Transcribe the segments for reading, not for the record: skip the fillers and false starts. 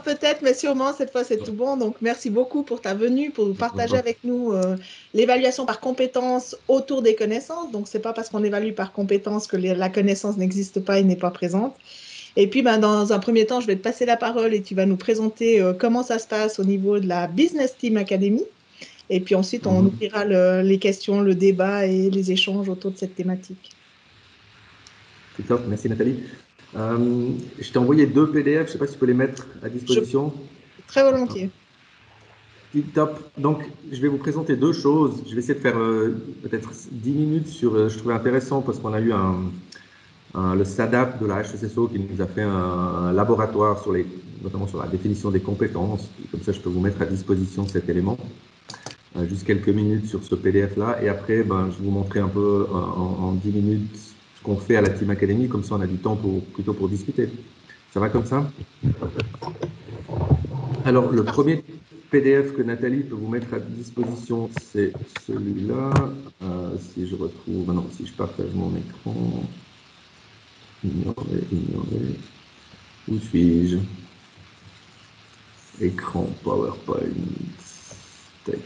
peut-être, mais sûrement, cette fois, c'est tout bon. Donc, merci beaucoup pour ta venue, pour partager avec nous l'évaluation par compétences autour des connaissances. Donc, c'est pas parce qu'on évalue par compétences que la connaissance n'existe pas et n'est pas présente. Et puis, ben, dans un premier temps, je vais te passer la parole et tu vas nous présenter comment ça se passe au niveau de la Business Team Academy. Et puis ensuite, on Mhm. ouvrira les questions, le débat et les échanges autour de cette thématique. C'est top, merci Nathalie. Je t'ai envoyé deux PDF, je ne sais pas si tu peux les mettre à Je disposition. très volontiers. Tip top. Donc, je vais vous présenter deux choses. Je vais essayer de faire peut-être 10 minutes sur. Je trouvais intéressant parce qu'on a eu le SADAP de la HECSO qui nous a fait un laboratoire sur notamment sur la définition des compétences. Comme ça, je peux vous mettre à disposition cet élément. Juste quelques minutes sur ce PDF-là. Et après, ben, je vais vous montrer un peu en 10 minutes ce qu'on fait à la Team Academy. Comme ça, on a du temps plutôt pour discuter. Ça va comme ça? Alors, le premier PDF que Nathalie peut vous mettre à disposition, c'est celui-là. Si je retrouve, non, si je partage mon écran, ignorer. Où suis-je? Écran, PowerPoint, tac.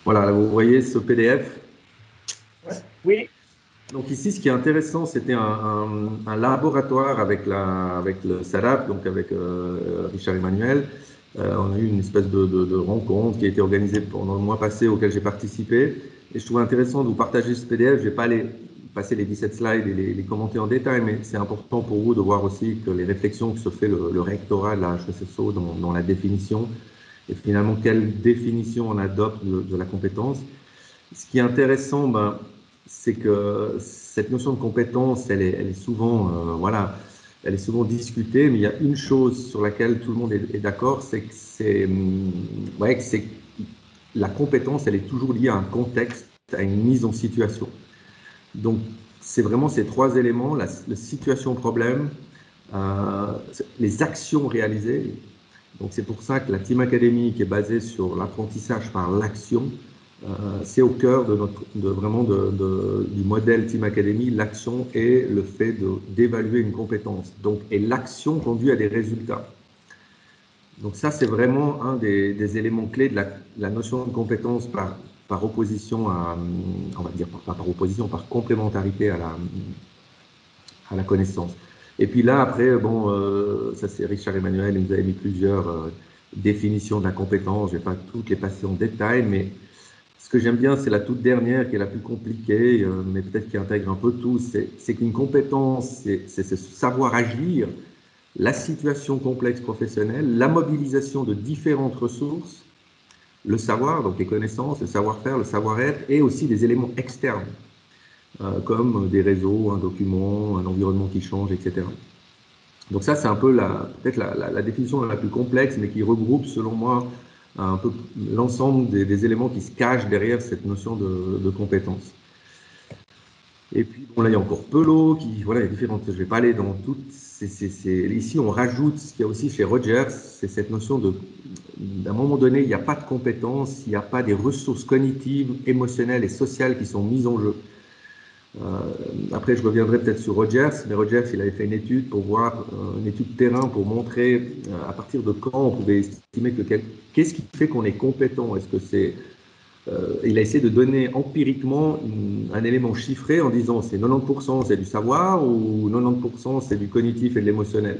Voilà, là, vous voyez ce PDF. Oui. Donc ici, ce qui est intéressant, c'était un laboratoire avec le SADAP, donc avec Richard Emmanuel. On a eu une espèce de rencontre qui a été organisée pendant le mois passé auquel j'ai participé. Et je trouvais intéressant de vous partager ce PDF. Je ne vais pas aller passer les 17 slides et les commenter en détail, mais c'est important pour vous de voir aussi que les réflexions que se fait le rectorat de la HECSO dans la définition, et finalement quelle définition on adopte de la compétence. Ce qui est intéressant, ben, c'est que cette notion de compétence, elle est souvent, voilà, elle est souvent discutée, mais il y a une chose sur laquelle tout le monde est d'accord, c'est ouais, que la compétence, elle est toujours liée à un contexte, à une mise en situation. Donc, c'est vraiment ces trois éléments, la situation-problème, les actions réalisées. Donc, c'est pour ça que la Team Academy, qui est basée sur l'apprentissage par l'action, c'est au cœur du modèle Team Academy, l'action et le fait d'évaluer une compétence. Donc, et l'action conduit à des résultats. Donc ça, c'est vraiment un des éléments clés de la notion de compétence par opposition on va dire, pas par opposition, par complémentarité à la connaissance. Et puis là, après, bon, ça c'est Richard Emmanuel, il nous avait mis plusieurs définitions de la compétence. Je ne vais pas toutes les passer en détail, mais ce que j'aime bien, c'est la toute dernière, qui est la plus compliquée, mais peut-être qui intègre un peu tout. C'est qu'une compétence, c'est ce savoir agir, la situation complexe professionnelle, la mobilisation de différentes ressources, le savoir, donc les connaissances, le savoir-faire, le savoir-être, et aussi des éléments externes, comme des réseaux, un document, un environnement qui change, etc. Donc ça, c'est un peu peut-être la définition la plus complexe, mais qui regroupe, selon moi, un peu l'ensemble des éléments qui se cachent derrière cette notion de compétence. Et puis, bon, là, il y a encore Pelot, voilà, il y a différentes, je ne vais pas aller dans toutes. Ici, on rajoute ce qu'il y a aussi chez Rogers, c'est cette notion d'à un moment donné, il n'y a pas de compétences, il n'y a pas des ressources cognitives, émotionnelles et sociales qui sont mises en jeu. Après, je reviendrai peut-être sur Rogers, mais Rogers, il avait fait une étude pour voir, une étude terrain pour montrer à partir de quand on pouvait estimer qu'est-ce qui fait qu'on est compétent. Est-ce que c'est il a essayé de donner empiriquement un élément chiffré en disant c'est 90% c'est du savoir ou 90% c'est du cognitif et de l'émotionnel.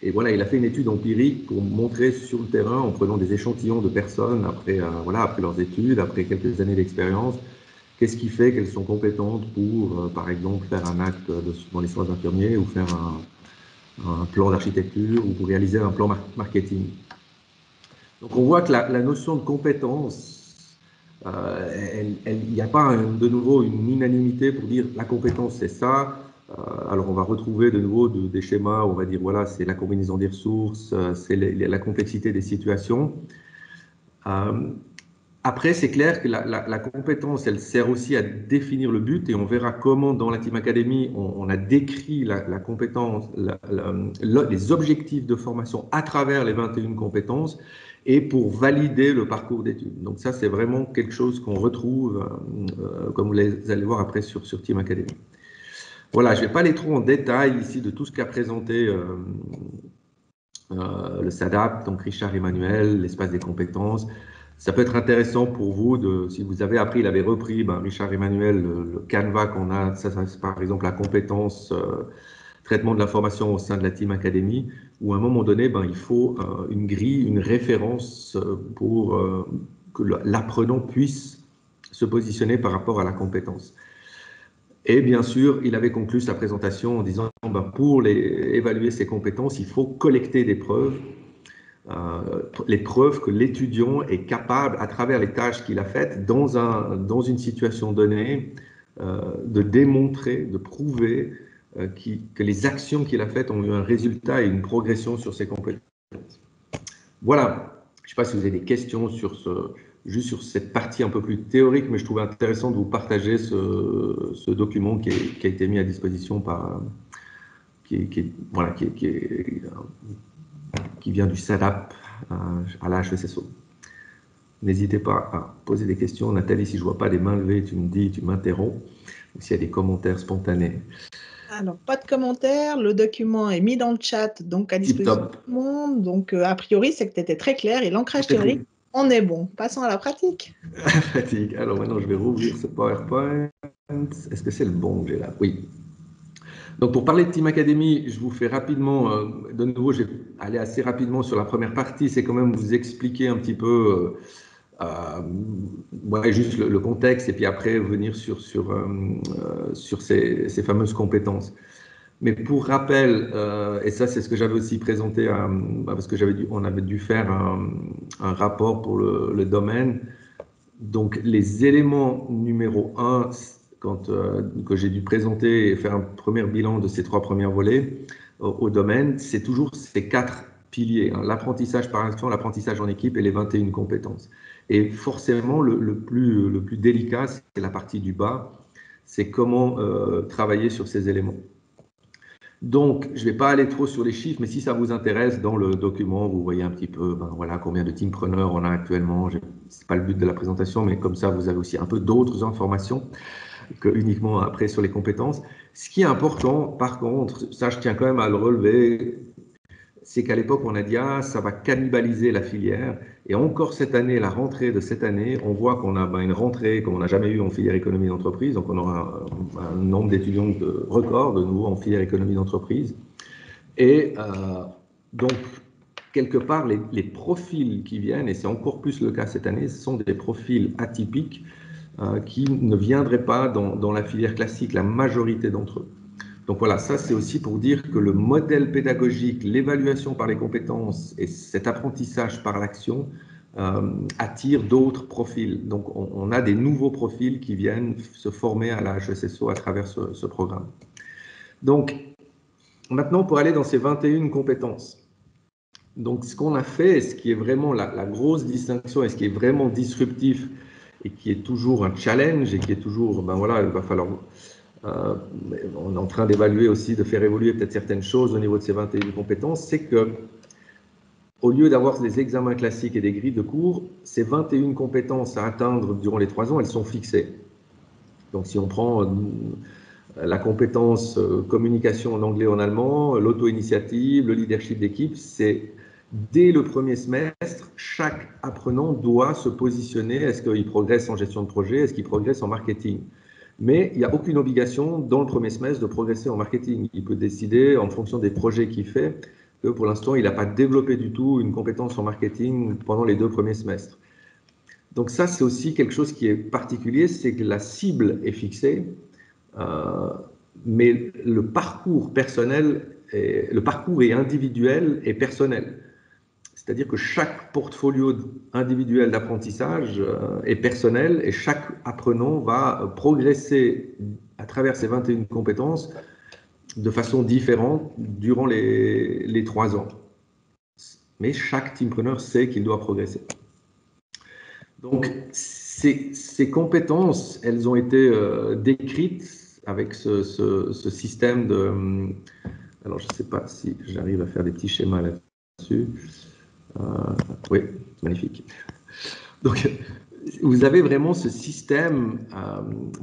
Et voilà, il a fait une étude empirique pour montrer sur le terrain, en prenant des échantillons de personnes après leurs études, après quelques années d'expérience, qu'est-ce qui fait qu'elles sont compétentes pour, par exemple, faire un acte dans les soins infirmiers ou faire un plan d'architecture ou pour réaliser un plan marketing. Donc on voit que la notion de compétence, il n'y a pas de nouveau une unanimité pour dire la compétence c'est ça. Alors on va retrouver de nouveau des schémas, on va dire voilà, c'est la combinaison des ressources, c'est la complexité des situations. Après, c'est clair que la compétence, elle sert aussi à définir le but et on verra comment dans la Team Academy, on a décrit la compétence, les objectifs de formation à travers les 21 compétences et pour valider le parcours d'études. Donc ça, c'est vraiment quelque chose qu'on retrouve, comme vous allez voir après sur Team Academy. Voilà, je ne vais pas aller trop en détail ici de tout ce qu'a présenté le SADAP, donc Richard Emmanuel, l'espace des compétences. Ça peut être intéressant pour vous, si vous avez appris, il avait repris, Richard Emmanuel, le canevas qu'on a, ça c'est par exemple la compétence traitement de l'information au sein de la Team Academy, où à un moment donné, il faut une grille, une référence pour que l'apprenant puisse se positionner par rapport à la compétence. Et bien sûr, il avait conclu sa présentation en disant pour évaluer ses compétences, il faut collecter des preuves, les preuves que l'étudiant est capable, à travers les tâches qu'il a faites, dans une situation donnée, de démontrer, de prouver que les actions qu'il a faites ont eu un résultat et une progression sur ses compétences. Voilà, je ne sais pas si vous avez des questions juste sur cette partie un peu plus théorique, mais je trouvais intéressant de vous partager ce document qui a été mis à disposition qui vient du SADAP à la HESSO. N'hésitez pas à poser des questions. Nathalie, si je ne vois pas des mains levées, tu me dis, tu m'interromps. S'il y a des commentaires spontanés. Alors, pas de commentaires. Le document est mis dans le chat, donc à disposition de tout le monde. Donc, a priori, c'est que tu étais très clair. Et l'ancrage théorique, on est bon. Passons à la pratique. Pratique. Alors maintenant, je vais rouvrir ce PowerPoint. Est-ce que c'est le bon que j'ai là? Oui. Donc, pour parler de Team Academy, je vous fais rapidement, de nouveau, je vais aller assez rapidement sur la première partie. C'est quand même vous expliquer un petit peu juste le contexte et puis après venir sur ces fameuses compétences. Mais pour rappel, et ça c'est ce que j'avais aussi présenté, parce que on avait dû faire un rapport pour le domaine. Donc les éléments numéro 1 que j'ai dû présenter et faire un premier bilan de ces 3 premiers volets au domaine, c'est toujours ces 4 piliers, l'apprentissage par action, l'apprentissage en équipe et les 21 compétences. Et forcément, le plus délicat, c'est la partie du bas, c'est comment travailler sur ces éléments. Donc, je ne vais pas aller trop sur les chiffres, mais si ça vous intéresse, dans le document, vous voyez un petit peu voilà, combien de teampreneurs on a actuellement. Ce n'est pas le but de la présentation, mais comme ça, vous avez aussi un peu d'autres informations que uniquement après sur les compétences. Ce qui est important, par contre, ça je tiens quand même à le relever, c'est qu'à l'époque, on a dit « Ah, ça va cannibaliser la filière ». Et encore cette année, la rentrée de cette année, on voit qu'on a une rentrée comme on n'a jamais eu en filière économie d'entreprise. Donc, on aura un nombre d'étudiants de record de nouveau en filière économie d'entreprise. Et donc, quelque part, les profils qui viennent, et c'est encore plus le cas cette année, ce sont des profils atypiques qui ne viendraient pas dans la filière classique, la majorité d'entre eux. Donc voilà, ça c'est aussi pour dire que le modèle pédagogique, l'évaluation par les compétences et cet apprentissage par l'action attire d'autres profils. Donc on a des nouveaux profils qui viennent se former à la HESSO à travers ce programme. Donc maintenant pour aller dans ces 21 compétences. Donc ce qu'on a fait, ce qui est vraiment la grosse distinction et ce qui est vraiment disruptif et qui est toujours un challenge et qui est toujours, voilà, il va falloir... on est en train d'évaluer aussi, de faire évoluer peut-être certaines choses au niveau de ces 21 compétences, c'est que au lieu d'avoir des examens classiques et des grilles de cours, ces 21 compétences à atteindre durant les 3 ans, elles sont fixées. Donc si on prend la compétence communication en anglais et en allemand, l'auto-initiative, le leadership d'équipe, c'est dès le premier semestre, chaque apprenant doit se positionner, est-ce qu'il progresse en gestion de projet, est-ce qu'il progresse en marketing. Mais il n'y a aucune obligation dans le premier semestre de progresser en marketing. Il peut décider, en fonction des projets qu'il fait, que pour l'instant, il n'a pas développé du tout une compétence en marketing pendant les 2 premiers semestres. Donc ça, c'est aussi quelque chose qui est particulier, c'est que la cible est fixée, mais le parcours personnel, le parcours est individuel et personnel. C'est-à-dire que chaque portfolio individuel d'apprentissage est personnel et chaque apprenant va progresser à travers ces 21 compétences de façon différente durant les 3 ans. Mais chaque teampreneur sait qu'il doit progresser. Donc, ces compétences, elles ont été décrites avec ce système de... alors, je ne sais pas si j'arrive à faire des petits schémas là-dessus. Oui, magnifique. Donc, vous avez vraiment ce système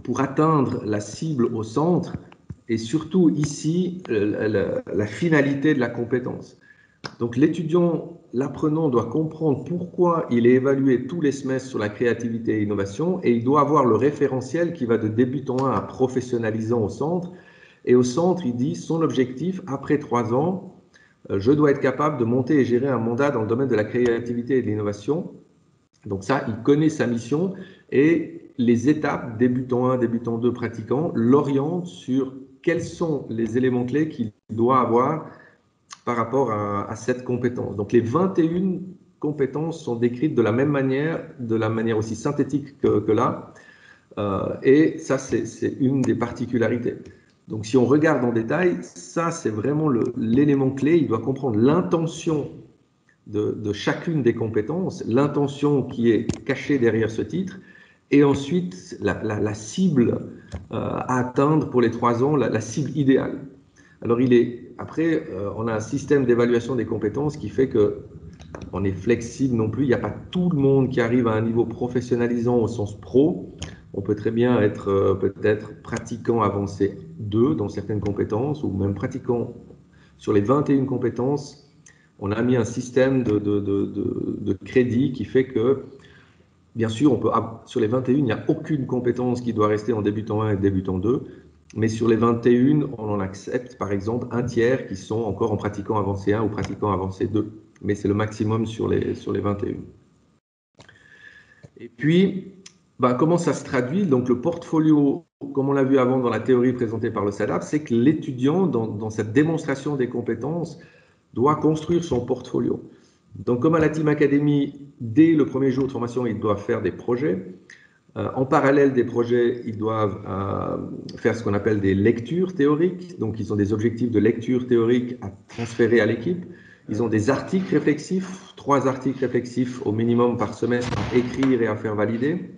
pour atteindre la cible au centre et surtout ici, la finalité de la compétence. Donc l'étudiant, l'apprenant doit comprendre pourquoi il est évalué tous les semestres sur la créativité et l'innovation, et il doit avoir le référentiel qui va de débutant 1 à professionnalisant au centre. Et au centre, il dit son objectif, après 3 ans, je dois être capable de monter et gérer un mandat dans le domaine de la créativité et de l'innovation. Donc ça, il connaît sa mission et les étapes, débutant 1, débutant 2, pratiquant, l'orientent sur quels sont les éléments clés qu'il doit avoir par rapport à cette compétence. Donc les 21 compétences sont décrites de la manière aussi synthétique que là. Et ça, c'est une des particularités. Donc si on regarde en détail, ça c'est vraiment l'élément clé. Il doit comprendre l'intention de chacune des compétences, l'intention qui est cachée derrière ce titre, et ensuite la cible à atteindre pour les 3 ans, la cible idéale. Alors après, on a un système d'évaluation des compétences qui fait qu'on est flexible non plus. Il n'y a pas tout le monde qui arrive à un niveau professionnalisant au sens pro. On peut très bien être peut-être pratiquant avancé 2 dans certaines compétences, ou même pratiquant sur les 21 compétences. On a mis un système de crédit qui fait que, bien sûr, sur les 21, il n'y a aucune compétence qui doit rester en débutant 1 et débutant 2, mais sur les 21, on en accepte par exemple un tiers qui sont encore en pratiquant avancé 1 ou pratiquant avancé 2, mais c'est le maximum sur les 21. Et puis, comment ça se traduit? Donc le portfolio, comme on l'a vu avant dans la théorie présentée par le SADAP, c'est que l'étudiant, dans cette démonstration des compétences, doit construire son portfolio. Donc, comme à la Team Academy, dès le premier jour de formation, ils doivent faire des projets. En parallèle des projets, ils doivent faire ce qu'on appelle des lectures théoriques. Donc, ils ont des objectifs de lecture théorique à transférer à l'équipe. Ils ont des articles réflexifs, 3 articles réflexifs au minimum par semestre à écrire et à faire valider.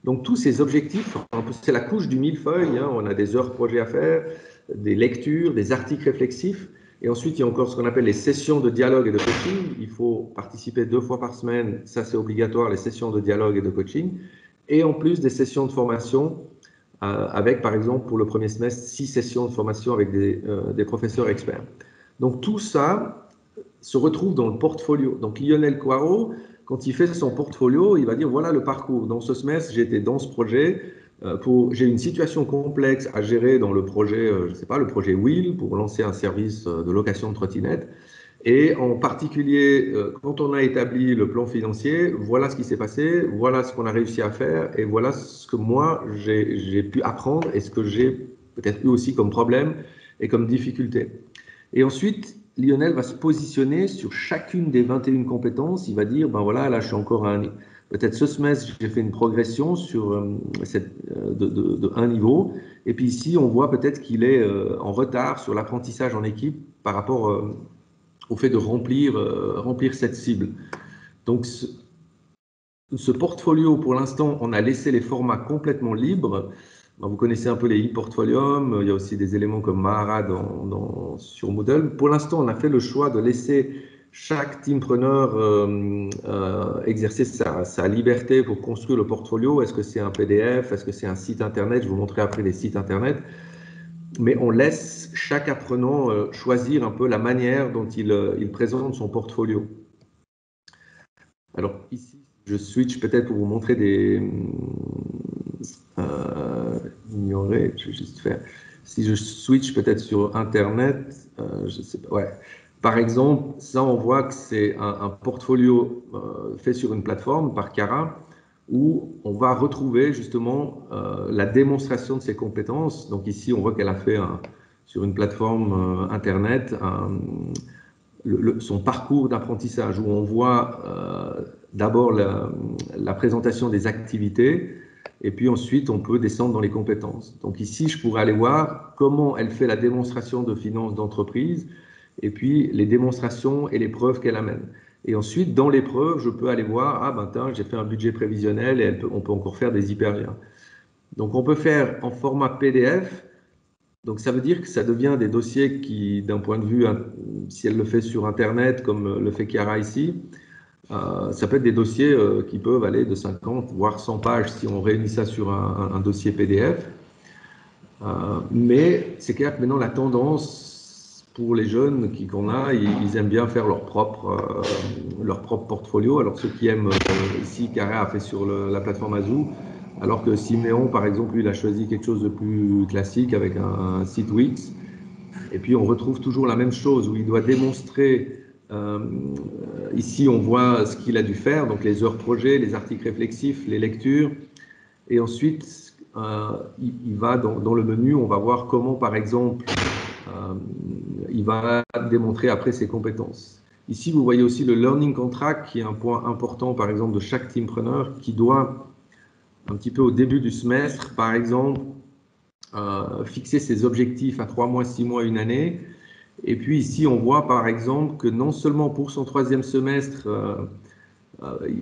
Donc, tous ces objectifs, c'est la couche du millefeuille. On a des heures projet à faire, des lectures, des articles réflexifs. Et ensuite, il y a encore ce qu'on appelle les sessions de dialogue et de coaching. Il faut participer 2 fois par semaine, ça c'est obligatoire, les sessions de dialogue et de coaching. Et en plus des sessions de formation, avec par exemple pour le premier semestre, 6 sessions de formation avec des professeurs experts. Donc tout ça se retrouve dans le portfolio. Donc Lionel Coirot, quand il fait son portfolio, il va dire voilà le parcours. Dans ce semestre, j'étais dans ce projet. J'ai une situation complexe à gérer dans le projet, je ne sais pas, le projet Wheel pour lancer un service de location de trottinettes. Et en particulier, quand on a établi le plan financier, voilà ce qui s'est passé, voilà ce qu'on a réussi à faire et voilà ce que moi j'ai pu apprendre et ce que j'ai peut-être eu aussi comme problème et comme difficulté. Et ensuite, Lionel va se positionner sur chacune des 21 compétences. Il va dire, ben voilà, là je suis encore à peut-être ce semestre, j'ai fait une progression sur de un niveau. Et puis ici, on voit peut-être qu'il est en retard sur l'apprentissage en équipe par rapport au fait de remplir cette cible. Donc, ce portfolio, pour l'instant, on a laissé les formats complètement libres. Vous connaissez un peu les e-portfolium, il y a aussi des éléments comme Mahara sur Moodle. Pour l'instant, on a fait le choix de laisser chaque teampreneur exercer sa liberté pour construire le portfolio. Est-ce que c'est un PDF? Est-ce que c'est un site internet? Je vous montrerai après les sites internet. Mais on laisse chaque apprenant choisir un peu la manière dont il présente son portfolio. Alors ici, je switch peut-être pour vous montrer ignorer, je vais juste faire. Si je switch peut-être sur Internet, je sais pas, ouais. Par exemple, ça, on voit que c'est un portfolio fait sur une plateforme par Cara, où on va retrouver justement la démonstration de ses compétences. Donc ici, on voit qu'elle a fait sur une plateforme Internet son parcours d'apprentissage, où on voit d'abord la présentation des activités, et puis ensuite on peut descendre dans les compétences. Donc ici, je pourrais aller voir comment elle fait la démonstration de finances d'entreprise, et puis les démonstrations et les preuves qu'elle amène. Et ensuite, dans les preuves, je peux aller voir, ah ben j'ai fait un budget prévisionnel, et on peut encore faire des hyperliens. Donc on peut faire en format PDF. Donc ça veut dire que ça devient des dossiers qui, d'un point de vue, si elle le fait sur Internet, comme le fait Chiara ici, ça peut être des dossiers qui peuvent aller de 50 voire 100 pages si on réunit ça sur un dossier PDF. Mais c'est clair que maintenant la tendance, pour les jeunes qu'on a, ils aiment bien faire leur propre portfolio. Alors ceux qui aiment, ici, Cara a fait sur la plateforme Azoo, alors que Siméon, par exemple, lui, il a choisi quelque chose de plus classique avec un site Wix. Et puis on retrouve toujours la même chose où il doit démontrer, ici on voit ce qu'il a dû faire, donc les heures projet, les articles réflexifs, les lectures, et ensuite il va dans le menu, on va voir comment par exemple il va démontrer après ses compétences. Ici vous voyez aussi le learning contract qui est un point important par exemple de chaque teampreneur qui doit un petit peu au début du semestre par exemple fixer ses objectifs à 3 mois, 6 mois, une année. Et puis ici, on voit par exemple que non seulement pour son 3e semestre,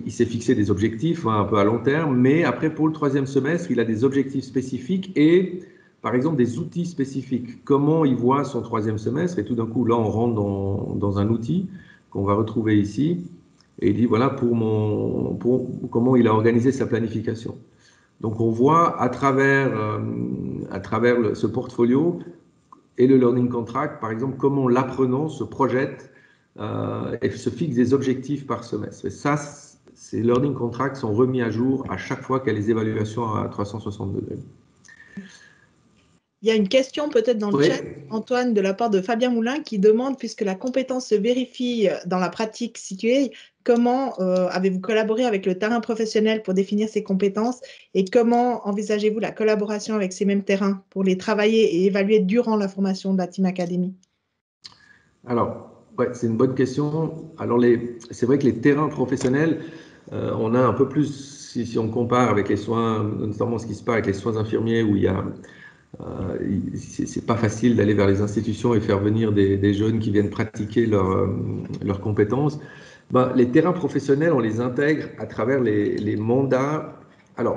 il s'est fixé des objectifs un peu à long terme, mais après pour le 3e semestre, il a des objectifs spécifiques et par exemple des outils spécifiques. Comment il voit son 3e semestre? Et tout d'un coup, là, on rentre dans un outil qu'on va retrouver ici. Et il dit, voilà, comment il a organisé sa planification. Donc, on voit à travers ce portfolio et le learning contract, par exemple, comment l'apprenant se projette et se fixe des objectifs par semestre. Et ça, ces learning contracts sont remis à jour à chaque fois qu'il y a les évaluations à 360 degrés. Il y a une question peut-être dans le chat, Antoine, de la part de Fabien Moulin, qui demande, puisque la compétence se vérifie dans la pratique située, comment avez-vous collaboré avec le terrain professionnel pour définir ces compétences et comment envisagez-vous la collaboration avec ces mêmes terrains pour les travailler et évaluer durant la formation de la Team Academy? Alors, ouais, c'est une bonne question. Alors, c'est vrai que les terrains professionnels, on a un peu plus, si on compare avec les soins, notamment ce qui se passe avec les soins infirmiers, où il y a c'est pas facile d'aller vers les institutions et faire venir des jeunes qui viennent pratiquer leurs compétences. Ben, les terrains professionnels, on les intègre à travers les mandats. Alors,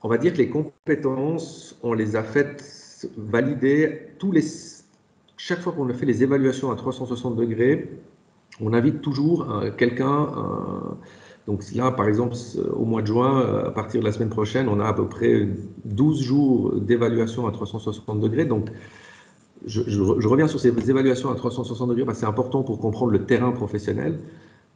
on va dire que les compétences, on les a faites valider chaque fois qu'on a fait les évaluations à 360 degrés, on invite toujours quelqu'un. Donc là, par exemple, au mois de juin, à partir de la semaine prochaine, on a à peu près 12 jours d'évaluation à 360 degrés. Donc, je reviens sur ces évaluations à 360 degrés parce que c'est important pour comprendre le terrain professionnel.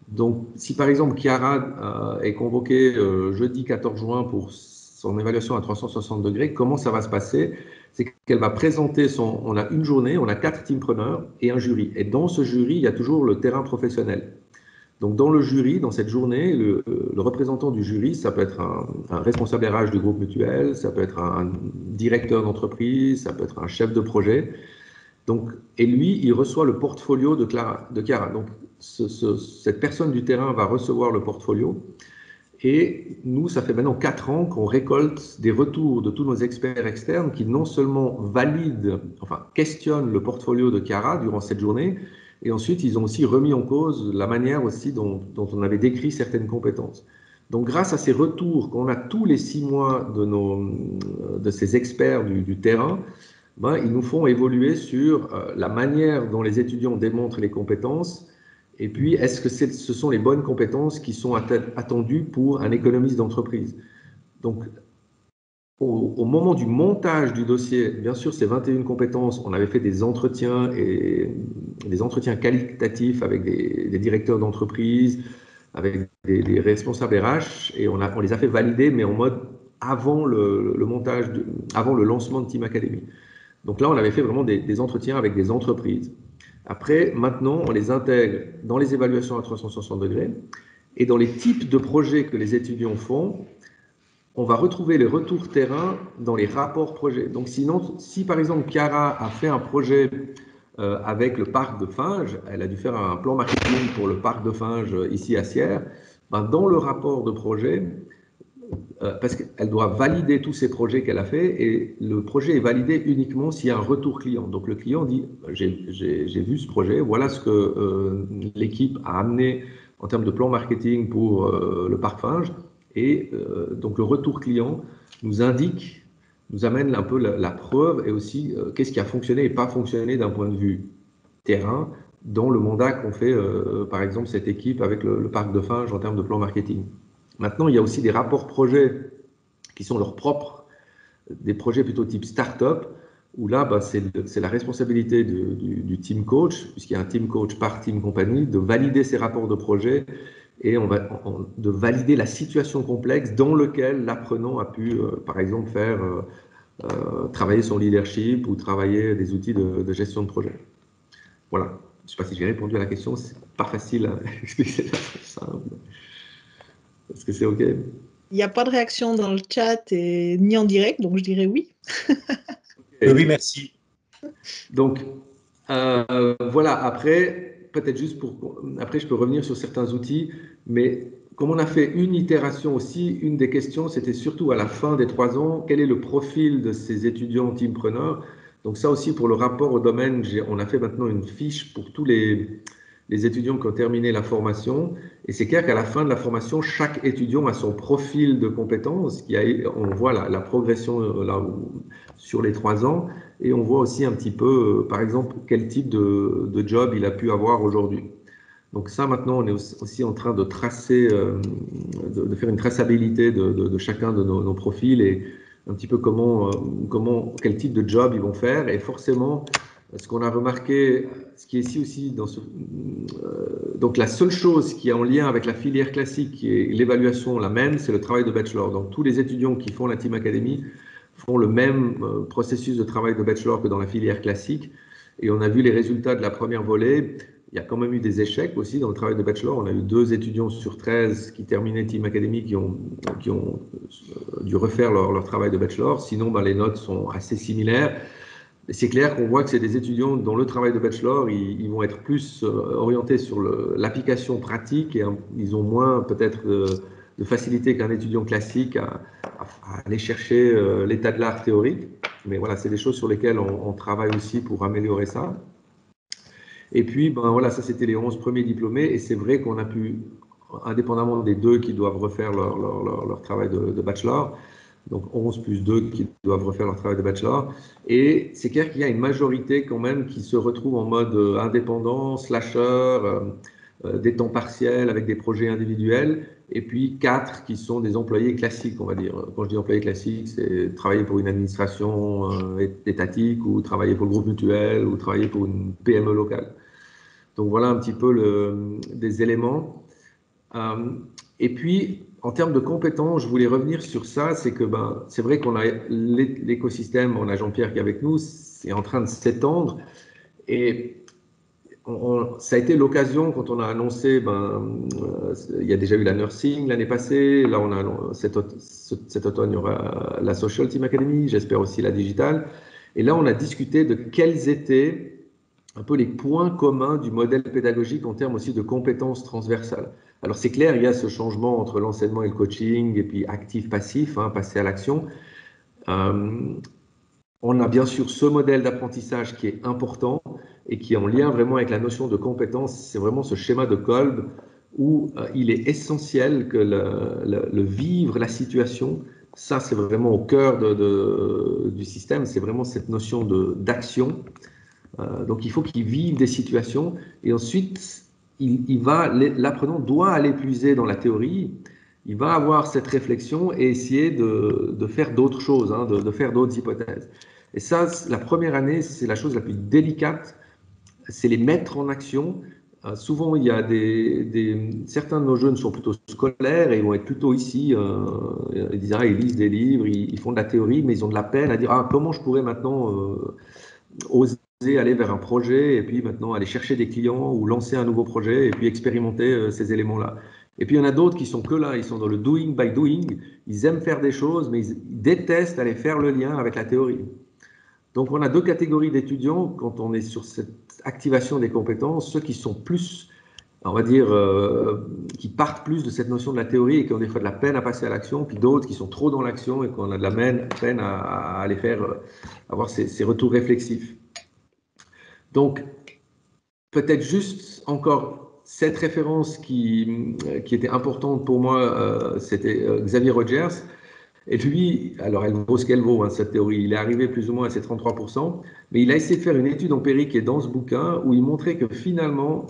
Donc, si par exemple Chiara est convoquée jeudi 14 juin pour son évaluation à 360 degrés, comment ça va se passer? C'est qu'elle va présenter on a une journée, on a 4 teampreneurs et un jury. Et dans ce jury, il y a toujours le terrain professionnel. Donc, dans le jury, dans cette journée, le représentant du jury, ça peut être un responsable RH du groupe mutuel, ça peut être un directeur d'entreprise, ça peut être un chef de projet. Donc, et lui, il reçoit le portfolio de Chiara. Donc, cette personne du terrain va recevoir le portfolio. Et nous, ça fait maintenant 4 ans qu'on récolte des retours de tous nos experts externes qui non seulement valident, enfin questionnent le portfolio de Chiara durant cette journée, et ensuite ils ont aussi remis en cause la manière aussi dont on avait décrit certaines compétences. Donc grâce à ces retours qu'on a tous les 6 mois de ces experts du terrain, ben, ils nous font évoluer sur la manière dont les étudiants démontrent les compétences. Et puis, est-ce que ce sont les bonnes compétences qui sont attendues pour un économiste d'entreprise? Donc, au moment du montage du dossier, bien sûr, ces 21 compétences, on avait fait des entretiens et des entretiens qualitatifs avec des directeurs d'entreprise, avec des responsables RH, et on les a fait valider, mais en mode avant le montage, avant le lancement de Team Academy. Donc là, on avait fait vraiment des entretiens avec des entreprises. Après, maintenant, on les intègre dans les évaluations à 360 degrés et dans les types de projets que les étudiants font, on va retrouver les retours terrain dans les rapports projets. Donc sinon, si par exemple Chiara a fait un projet avec le parc de Finges, elle a dû faire un plan marketing pour le parc de Finges ici à Sierre, ben, dans le rapport de projet, parce qu'elle doit valider tous ces projets qu'elle a fait et le projet est validé uniquement s'il y a un retour client. Donc le client dit j'ai vu ce projet, voilà ce que l'équipe a amené en termes de plan marketing pour le parc Finges et donc le retour client nous indique, nous amène un peu la preuve et aussi qu'est-ce qui a fonctionné et pas fonctionné d'un point de vue terrain dans le mandat qu'on fait par exemple cette équipe avec le parc de Finges en termes de plan marketing. Maintenant, il y a aussi des rapports projets qui sont leurs propres, des projets plutôt type start-up, où là, bah, c'est la responsabilité du team coach, puisqu'il y a un team coach par team compagnie, de valider ces rapports de projet et de valider la situation complexe dans laquelle l'apprenant a pu, par exemple, faire travailler son leadership ou travailler des outils de gestion de projet. Voilà. Je ne sais pas si j'ai répondu à la question, c'est pas facile à expliquer, c'est simple. Est-ce que c'est OK? Il n'y a pas de réaction dans le chat et ni en direct, donc je dirais oui. Oui, merci. Donc, voilà, après, peut-être juste pour... Après, je peux revenir sur certains outils, mais comme on a fait une itération aussi, une des questions, c'était surtout à la fin des 3 ans, quel est le profil de ces étudiants teampreneurs? Donc ça aussi, pour le rapport au domaine, on a fait maintenant une fiche pour tous les étudiants qui ont terminé la formation. Et c'est clair qu'à la fin de la formation, chaque étudiant a son profil de compétences. On voit la progression là, sur les 3 ans. Et on voit aussi un petit peu, par exemple, quel type de job il a pu avoir aujourd'hui. Donc ça, maintenant, on est aussi en train de tracer, de faire une traçabilité de chacun de nos profils et un petit peu quel type de job ils vont faire. Et forcément, ce qu'on a remarqué, ce qui est ici aussi donc la seule chose qui est en lien avec la filière classique et l'évaluation la même, c'est le travail de bachelor. Donc tous les étudiants qui font la Team Academy font le même processus de travail de bachelor que dans la filière classique. Et on a vu les résultats de la première volée. Il y a quand même eu des échecs aussi dans le travail de bachelor. On a eu 2 étudiants sur 13 qui terminaient Team Academy qui ont dû refaire leur travail de bachelor. Sinon, ben, les notes sont assez similaires. C'est clair qu'on voit que c'est des étudiants dont le travail de bachelor, ils vont être plus orientés sur l'application pratique et ils ont moins peut-être de facilité qu'un étudiant classique à aller chercher l'état de l'art théorique. Mais voilà, c'est des choses sur lesquelles on travaille aussi pour améliorer ça. Et puis, ben voilà, ça c'était les 11 premiers diplômés. Et c'est vrai qu'on a pu, indépendamment des 2 qui doivent refaire leur travail de bachelor, donc 11 plus 2 qui doivent refaire leur travail de bachelor. Et c'est clair qu'il y a une majorité quand même qui se retrouve en mode indépendant, slasher, des temps partiels avec des projets individuels, et puis 4 qui sont des employés classiques, on va dire. Quand je dis employés classiques, c'est travailler pour une administration étatique, ou travailler pour le groupe mutuel, ou travailler pour une PME locale. Donc voilà un petit peu des éléments. Et puis, en termes de compétences, je voulais revenir sur ça, c'est que c'est vrai qu'on a l'écosystème, on a Jean-Pierre qui est avec nous, c'est en train de s'étendre. Et ça a été l'occasion, quand on a annoncé, il y a déjà eu la nursing l'année passée, là cet automne, il y aura la Social Team Academy, j'espère aussi la Digital. Et là, on a discuté de quels étaient un peu les points communs du modèle pédagogique en termes aussi de compétences transversales. Alors c'est clair, il y a ce changement entre l'enseignement et le coaching, et puis actif-passif, passer à l'action. On a bien sûr ce modèle d'apprentissage qui est important et qui est en lien vraiment avec la notion de compétence. C'est vraiment ce schéma de Kolb où il est essentiel que le vivre la situation, ça c'est vraiment au cœur du système, c'est vraiment cette notion d'action. Donc il faut qu'il vive des situations et ensuite l'apprenant doit aller puiser dans la théorie, il va avoir cette réflexion et essayer de faire d'autres choses, de faire d'autres hypothèses. Et ça, la première année, c'est la chose la plus délicate, c'est les mettre en action. Souvent, il y a certains de nos jeunes sont plutôt scolaires et ils vont être plutôt ici, ils disent, ils lisent des livres, ils font de la théorie, mais ils ont de la peine à dire, comment je pourrais maintenant oser aller vers un projet et puis maintenant aller chercher des clients ou lancer un nouveau projet et puis expérimenter ces éléments-là. Et puis il y en a d'autres qui sont que là, ils sont dans le doing by doing, ils aiment faire des choses, mais ils détestent aller faire le lien avec la théorie. Donc on a 2 catégories d'étudiants quand on est sur cette activation des compétences, ceux qui sont plus, on va dire, qui partent plus de cette notion de la théorie et qui ont des fois de la peine à passer à l'action, puis d'autres qui sont trop dans l'action et qu'on a de la peine à aller faire, avoir ces retours réflexifs. Donc, peut-être juste encore cette référence qui était importante pour moi, c'était Xavier Rogers. Et lui, alors elle vaut ce qu'elle vaut, cette théorie, il est arrivé plus ou moins à ces 33%, mais il a essayé de faire une étude empirique qui est dans ce bouquin où il montrait que finalement,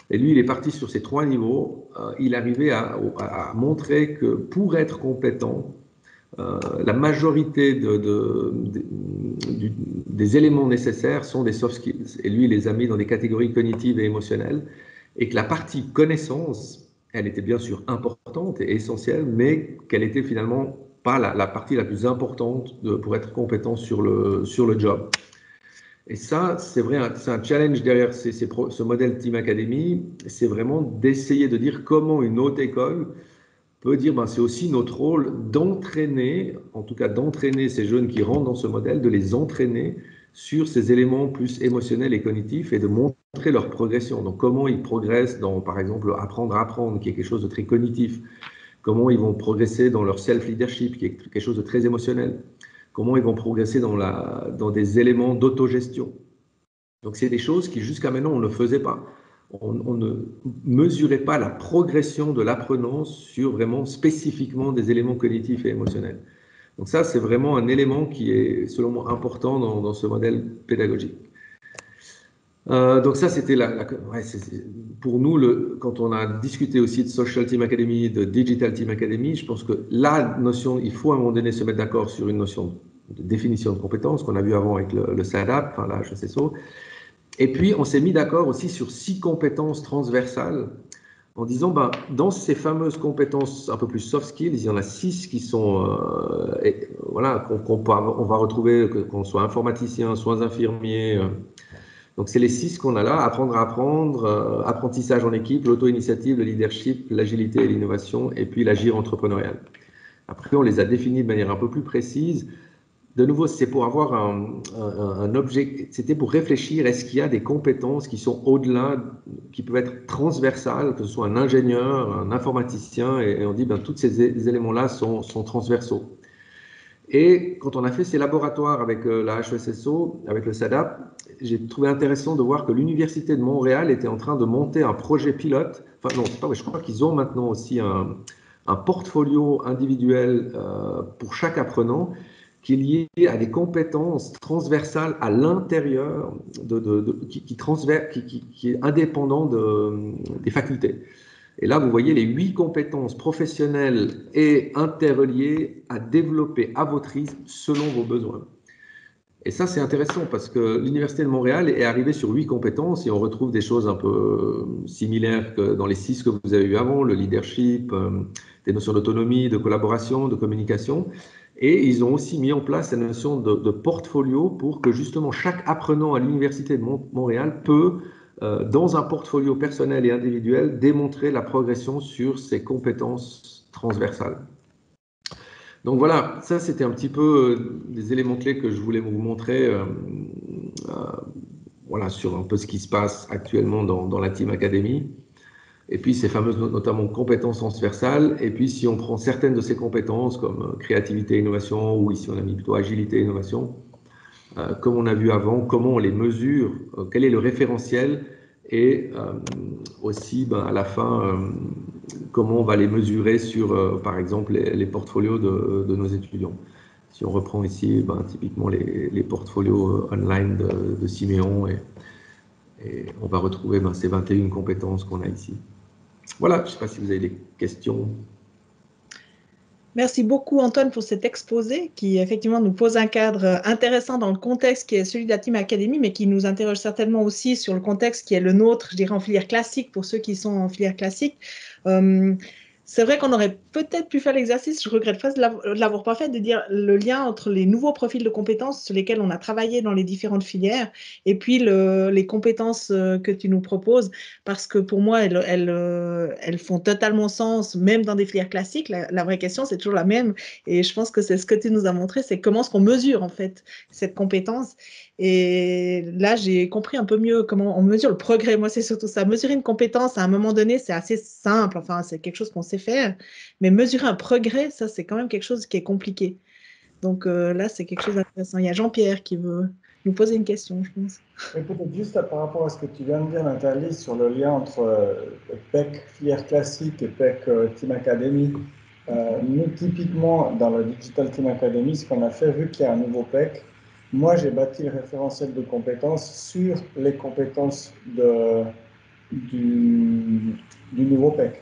et lui il est parti sur ces 3 niveaux, il arrivait à montrer que pour être compétent, la majorité des éléments nécessaires sont des soft skills. Et lui, il les a mis dans des catégories cognitives et émotionnelles. Et que la partie connaissance, elle était bien sûr importante et essentielle, mais qu'elle était finalement pas la partie la plus importante pour être compétent sur le job. Et ça, c'est vrai, c'est un challenge derrière ce modèle Team Academy, c'est vraiment d'essayer de dire comment une haute école peut dire, c'est aussi notre rôle d'entraîner, en tout cas d'entraîner ces jeunes qui rentrent dans ce modèle, de les entraîner sur ces éléments plus émotionnels et cognitifs et de montrer leur progression. Donc comment ils progressent dans, par exemple, apprendre à apprendre, qui est quelque chose de très cognitif, comment ils vont progresser dans leur self-leadership, qui est quelque chose de très émotionnel, comment ils vont progresser dans des éléments d'autogestion. Donc c'est des choses qui jusqu'à maintenant on ne faisait pas. On ne mesurait pas la progression de l'apprenant sur vraiment spécifiquement des éléments cognitifs et émotionnels. Donc ça, c'est vraiment un élément qui est, selon moi, important dans ce modèle pédagogique. Donc ça, c'était pour nous, quand on a discuté aussi de Social Team Academy, de Digital Team Academy, je pense que la notion, il faut à un moment donné se mettre d'accord sur une notion de définition de compétences qu'on a vu avant avec le SADAP, enfin la HESSO. Et puis, on s'est mis d'accord aussi sur 6 compétences transversales en disant, dans ces fameuses compétences un peu plus soft skills, il y en a 6 qui sont, voilà, on va retrouver, qu'on soit informaticien, soit infirmier. Donc, c'est les 6 qu'on a là, apprendre à apprendre, apprentissage en équipe, l'auto-initiative, le leadership, l'agilité et l'innovation, et puis l'agir entrepreneurial. Après, on les a définis de manière un peu plus précise. De nouveau, c'est pour avoir un objet, c'était pour réfléchir, est-ce qu'il y a des compétences qui sont au-delà, qui peuvent être transversales, que ce soit un ingénieur, un informaticien, et on dit, tous ces éléments-là sont transversaux. Et quand on a fait ces laboratoires avec la HESSO, avec le SADAP, j'ai trouvé intéressant de voir que l'Université de Montréal était en train de monter un projet pilote, enfin non, c'est pas vrai, je crois qu'ils ont maintenant aussi un portfolio individuel pour chaque apprenant, qui est lié à des compétences transversales à l'intérieur, qui est indépendant des facultés. Et là, vous voyez les 8 compétences professionnelles et interreliées à développer à votre rythme selon vos besoins. Et ça, c'est intéressant parce que l'Université de Montréal est arrivée sur 8 compétences et on retrouve des choses un peu similaires que dans les 6 que vous avez eu avant, le leadership, des notions d'autonomie, de collaboration, de communication. Et ils ont aussi mis en place la notion de portfolio pour que justement chaque apprenant à l'Université de Montréal peut, dans un portfolio personnel et individuel, démontrer la progression sur ses compétences transversales. Donc voilà, ça c'était un petit peu des éléments clés que je voulais vous montrer voilà, sur un peu ce qui se passe actuellement dans la Team Academy. Et puis ces fameuses notamment compétences transversales. Et puis si on prend certaines de ces compétences comme créativité, innovation, ou ici on a mis plutôt agilité, innovation, comme on a vu avant, comment on les mesure, quel est le référentiel et aussi à la fin, comment on va les mesurer sur, par exemple, les portfolios de nos étudiants. Si on reprend ici, typiquement les portfolios online de Siméon, et on va retrouver ces 21 compétences qu'on a ici. Voilà, je ne sais pas si vous avez des questions. Merci beaucoup Antoine pour cet exposé qui effectivement nous pose un cadre intéressant dans le contexte qui est celui de la Team Academy, mais qui nous interroge certainement aussi sur le contexte qui est le nôtre, je dirais en filière classique pour ceux qui sont en filière classique. C'est vrai qu'on aurait peut-être pu faire l'exercice, je regrette presque de l'avoir pas fait, de dire le lien entre les nouveaux profils de compétences sur lesquels on a travaillé dans les différentes filières et puis les compétences que tu nous proposes, parce que pour moi, elles font totalement sens, même dans des filières classiques. La vraie question, c'est toujours la même, et je pense que c'est ce que tu nous as montré, c'est comment est-ce qu'on mesure en fait cette compétence. Et là, j'ai compris un peu mieux comment on mesure le progrès. Moi, c'est surtout ça. Mesurer une compétence, à un moment donné, c'est assez simple. Enfin, c'est quelque chose qu'on sait faire. Mais mesurer un progrès, ça, c'est quand même quelque chose qui est compliqué. Donc là, c'est quelque chose d'intéressant. Il y a Jean-Pierre qui veut nous poser une question, je pense. Et peut-être juste par rapport à ce que tu viens de dire, Nathalie, sur le lien entre PEC, filière classique, et PEC Team Academy. Nous, typiquement, dans le Digital Team Academy, ce qu'on a fait, vu qu'il y a un nouveau PEC, moi, j'ai bâti le référentiel de compétences sur les compétences du nouveau PEC.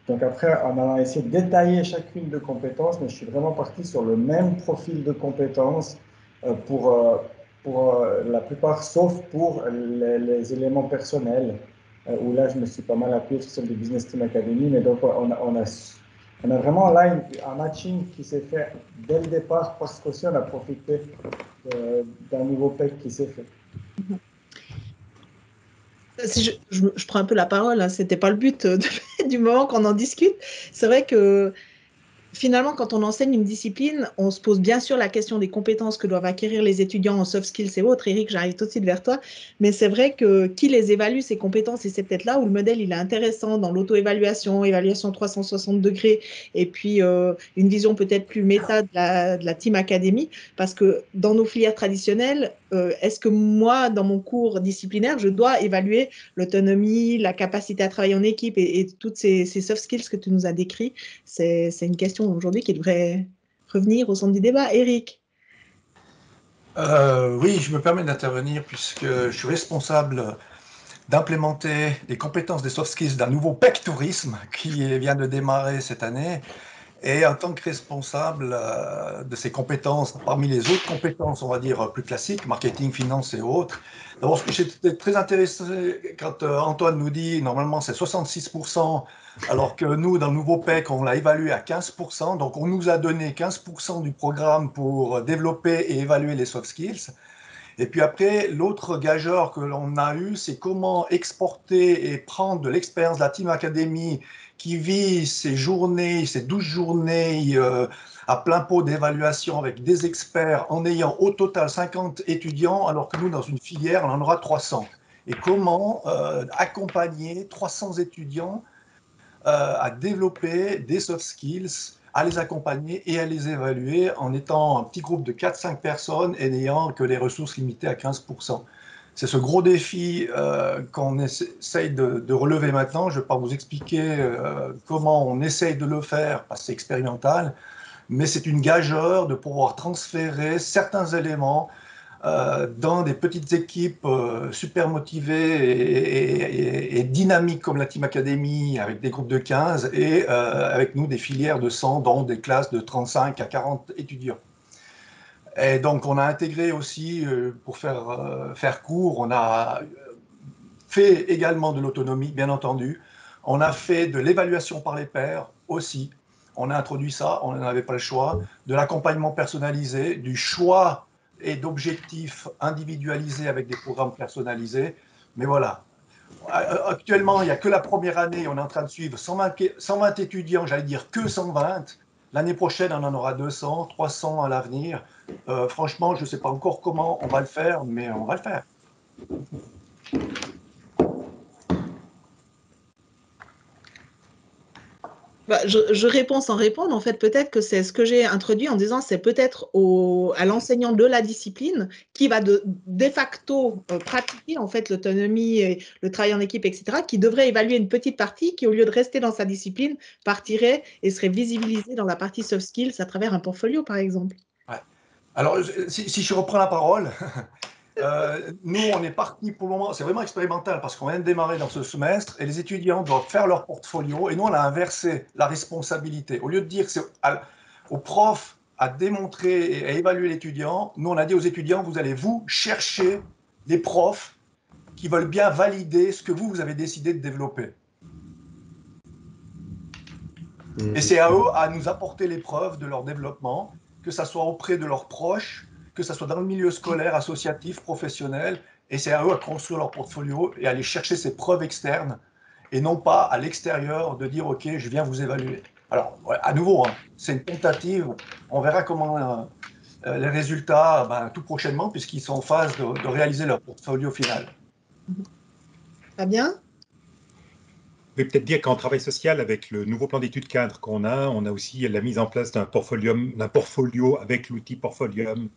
Donc après, on a essayé de détailler chacune de compétences, mais je suis vraiment parti sur le même profil de compétences pour la plupart, sauf pour les éléments personnels, où là, je me suis pas mal appuyé sur celle de Business Team Academy. Mais donc, on a vraiment là un matching qui s'est fait dès le départ parce qu'aussi on a profité d'un nouveau PEC qui s'est fait. Si je prends un peu la parole, hein, c'était pas le but du moment qu'on en discute. C'est vrai que finalement, quand on enseigne une discipline, on se pose bien sûr la question des compétences que doivent acquérir les étudiants en soft skills et autres. Eric, j'arrive tout de suite vers toi. Mais c'est vrai que qui les évalue, ces compétences, et c'est peut-être là où le modèle il est intéressant dans l'auto-évaluation, évaluation 360 degrés, et puis une vision peut-être plus méta de la Team Academy. Parce que dans nos filières traditionnelles, est-ce que moi, dans mon cours disciplinaire, je dois évaluer l'autonomie, la capacité à travailler en équipe et toutes ces soft skills que tu nous as décrits? C'est une question aujourd'hui qui devrait revenir au centre du débat. Eric. Oui, je me permets d'intervenir puisque je suis responsable d'implémenter les compétences des soft skills d'un nouveau PEC Tourisme qui vient de démarrer cette année. Et en tant que responsable de ces compétences, parmi les autres compétences, on va dire plus classiques, marketing, finance et autres, d'abord, j'étais très intéressé quand Antoine nous dit normalement c'est 66%, alors que nous, dans le nouveau PEC, on l'a évalué à 15%. Donc, on nous a donné 15% du programme pour développer et évaluer les soft skills. Et puis après, l'autre gageur que l'on a eu, c'est comment exporter et prendre de l'expérience de la Team Academy qui vit ces journées, ces 12 journées à plein pot d'évaluation avec des experts en ayant au total 50 étudiants, alors que nous, dans une filière, on en aura 300. Et comment accompagner 300 étudiants à développer des soft skills, à les accompagner et à les évaluer en étant un petit groupe de 4-5 personnes et n'ayant que les ressources limitées à 15%. C'est ce gros défi qu'on essaye de relever maintenant. Je ne vais pas vous expliquer comment on essaye de le faire, parce que c'est expérimental, mais c'est une gageure de pouvoir transférer certains éléments dans des petites équipes super motivées et dynamiques comme la Team Academy avec des groupes de 15 et avec nous des filières de 100 dont des classes de 35 à 40 étudiants. Et donc on a intégré aussi, pour faire court, on a fait également de l'autonomie, bien entendu. On a fait de l'évaluation par les pairs aussi. On a introduit ça, on n'avait pas le choix. De l'accompagnement personnalisé, du choix et d'objectifs individualisés avec des programmes personnalisés. Mais voilà. Actuellement, il n'y a que la première année, on est en train de suivre 120 étudiants, j'allais dire que 120. L'année prochaine, on en aura 200, 300 à l'avenir. Franchement, je ne sais pas encore comment on va le faire, mais on va le faire. Bah, je réponds sans répondre. En fait, peut-être que c'est ce que j'ai introduit en disant c'est peut-être à l'enseignant de la discipline qui va de facto pratiquer en fait l'autonomie, et le travail en équipe, etc., qui devrait évaluer une petite partie qui, au lieu de rester dans sa discipline, partirait et serait visibilisée dans la partie soft skills à travers un portfolio, par exemple. Ouais. Alors, si je reprends la parole, nous, on est parti pour le moment, c'est vraiment expérimental parce qu'on vient de démarrer dans ce semestre et les étudiants doivent faire leur portfolio et nous, on a inversé la responsabilité. Au lieu de dire que c'est aux profs à démontrer et à évaluer l'étudiant, nous, on a dit aux étudiants, vous allez vous chercher des profs qui veulent bien valider ce que vous avez décidé de développer. Et c'est à eux à nous apporter les preuves de leur développement, que ça soit auprès de leurs proches, que ça soit dans le milieu scolaire, associatif, professionnel, et c'est à eux à construire leur portfolio et aller chercher ces preuves externes, et non pas à l'extérieur de dire « Ok, je viens vous évaluer ». Alors, à nouveau, hein, c'est une tentative, on verra comment les résultats tout prochainement, puisqu'ils sont en phase de réaliser leur portfolio final. Fabien ? Je vais peut-être dire qu'en travail social, avec le nouveau plan d'études cadre qu'on a, on a aussi la mise en place d'un portfolio avec l'outil Portfolium.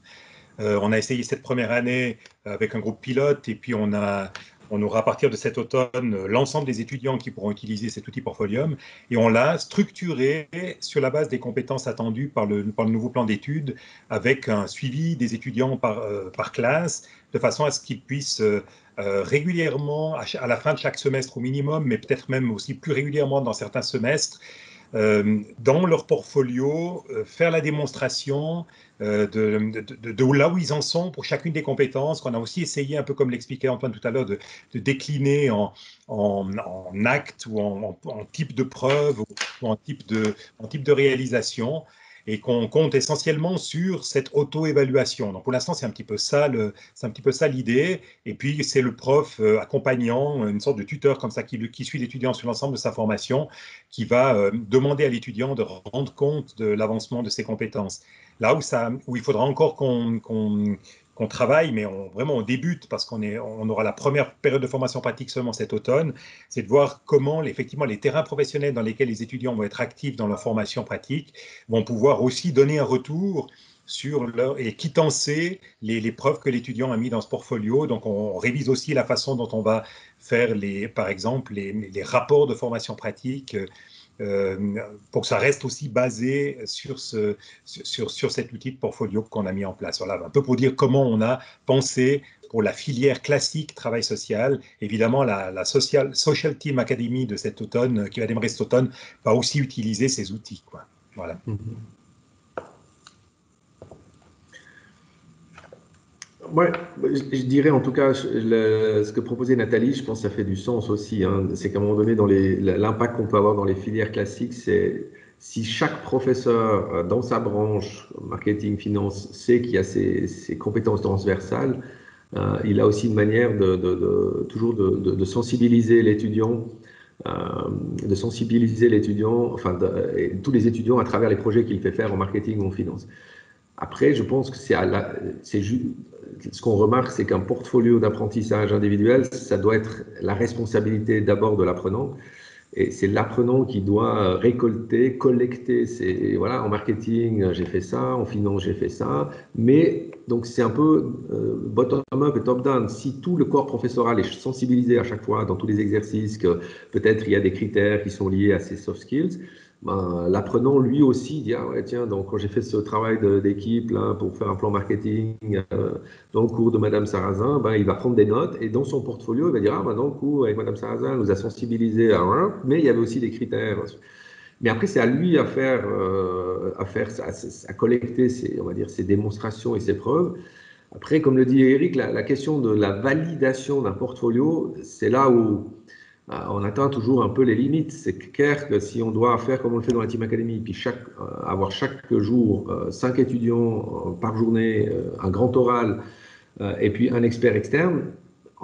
On a essayé cette première année avec un groupe pilote et puis on aura à partir de cet automne l'ensemble des étudiants qui pourront utiliser cet outil Portfolium et on l'a structuré sur la base des compétences attendues par le nouveau plan d'études avec un suivi des étudiants par classe de façon à ce qu'ils puissent régulièrement, à la fin de chaque semestre au minimum, mais peut-être même aussi plus régulièrement dans certains semestres, dans leur portfolio, faire la démonstration de là où ils en sont pour chacune des compétences, qu'on a aussi essayé, un peu comme l'expliquait Antoine tout à l'heure, de décliner en actes ou en type de preuve ou en type de réalisation, et qu'on compte essentiellement sur cette auto-évaluation. Donc pour l'instant, c'est un petit peu ça l'idée. Et puis c'est le prof accompagnant, une sorte de tuteur comme ça qui suit l'étudiant sur l'ensemble de sa formation, qui va demander à l'étudiant de rendre compte de l'avancement de ses compétences. Là où il faudra encore qu'on travaille, mais vraiment on débute parce on aura la première période de formation pratique seulement cet automne, c'est de voir comment effectivement les terrains professionnels dans lesquels les étudiants vont être actifs dans leur formation pratique vont pouvoir aussi donner un retour sur et quittancer les preuves que l'étudiant a mis dans ce portfolio. Donc on révise aussi la façon dont on va faire par exemple les rapports de formation pratique, pour que ça reste aussi basé sur cet outil de portfolio qu'on a mis en place. Voilà, un peu pour dire comment on a pensé pour la filière classique travail social. Évidemment, la Social Team Academy de cet automne, qui va démarrer cet automne, va aussi utiliser ces outils, quoi. Voilà. Ouais, je dirais en tout cas, ce que proposait Nathalie, je pense que ça fait du sens aussi. Hein. C'est qu'à un moment donné, l'impact qu'on peut avoir dans les filières classiques, c'est si chaque professeur dans sa branche, marketing, finance, sait qu'il y a ces compétences transversales, il a aussi une manière toujours de sensibiliser l'étudiant, enfin et tous les étudiants à travers les projets qu'il fait faire en marketing ou en finance. Après, je pense que ce qu'on remarque, c'est qu'un portfolio d'apprentissage individuel, ça doit être la responsabilité d'abord de l'apprenant. Et c'est l'apprenant qui doit récolter, collecter. Voilà, en marketing, j'ai fait ça, en finance, j'ai fait ça. Mais donc, c'est un peu bottom-up et top-down. Si tout le corps professoral est sensibilisé à chaque fois dans tous les exercices, que peut-être il y a des critères qui sont liés à ces soft skills, ben, l'apprenant, lui aussi, dit, ah ouais, tiens, donc quand j'ai fait ce travail d'équipe là pour faire un plan marketing dans le cours de Madame Sarrazin, ben, il va prendre des notes et dans son portfolio, il va dire, ah ben, dans le cours avec Madame Sarrazin, elle nous a sensibilisé à un, mais il y avait aussi des critères. Mais après, c'est à lui à collecter on va dire, ses démonstrations et ses preuves. Après, comme le dit Eric, la question de la validation d'un portfolio, c'est là où on atteint toujours un peu les limites. C'est clair que si on doit faire comme on le fait dans la Team Academy, puis avoir chaque jour 5 étudiants par journée, un grand oral et puis un expert externe,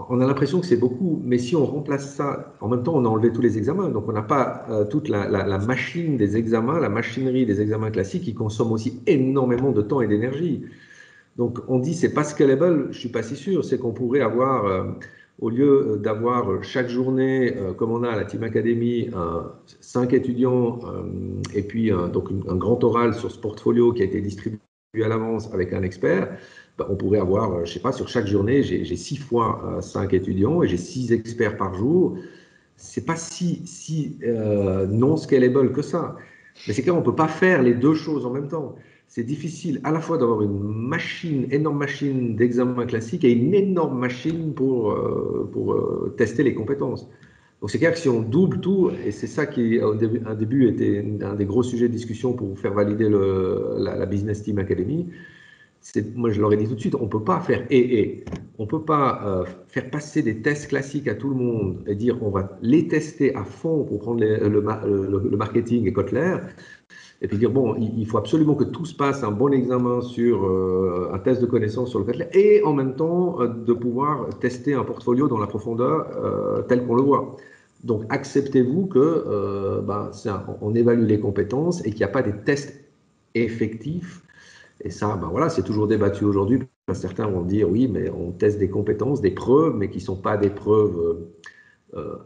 on a l'impression que c'est beaucoup. Mais si on remplace ça, en même temps, on a enlevé tous les examens. Donc on n'a pas toute la machine des examens, la machinerie des examens classiques qui consomme aussi énormément de temps et d'énergie. Donc on dit c'est pas scalable, je suis pas si sûr. C'est qu'on pourrait avoir au lieu d'avoir chaque journée, comme on a à la Team Academy, 5 étudiants et puis donc un grand oral sur ce portfolio qui a été distribué à l'avance avec un expert, ben, on pourrait avoir, je sais pas, sur chaque journée, j'ai 6 fois 5 étudiants et j'ai 6 experts par jour. C'est pas si non scalable que ça. Mais c'est clair, on peut pas faire les deux choses en même temps. C'est difficile à la fois d'avoir une énorme machine d'examen classique et une énorme machine pour tester les compétences. Donc c'est clair que si on double tout, et c'est ça qui, au début était un des gros sujets de discussion pour faire valider la Business Team Academy, moi je leur ai dit tout de suite, on ne peut pas faire on ne peut pas faire passer des tests classiques à tout le monde et dire on va les tester à fond pour prendre le marketing et Kotler, et puis dire, bon, il faut absolument que tout se passe, un bon examen sur un test de connaissance sur le Kotler, et en même temps de pouvoir tester un portfolio dans la profondeur tel qu'on le voit. Donc, acceptez-vous que on évalue les compétences et qu'il n'y a pas des tests effectifs. Et ça, voilà, c'est toujours débattu aujourd'hui. Certains vont dire, oui, mais on teste des compétences, des preuves, mais qui ne sont pas des preuves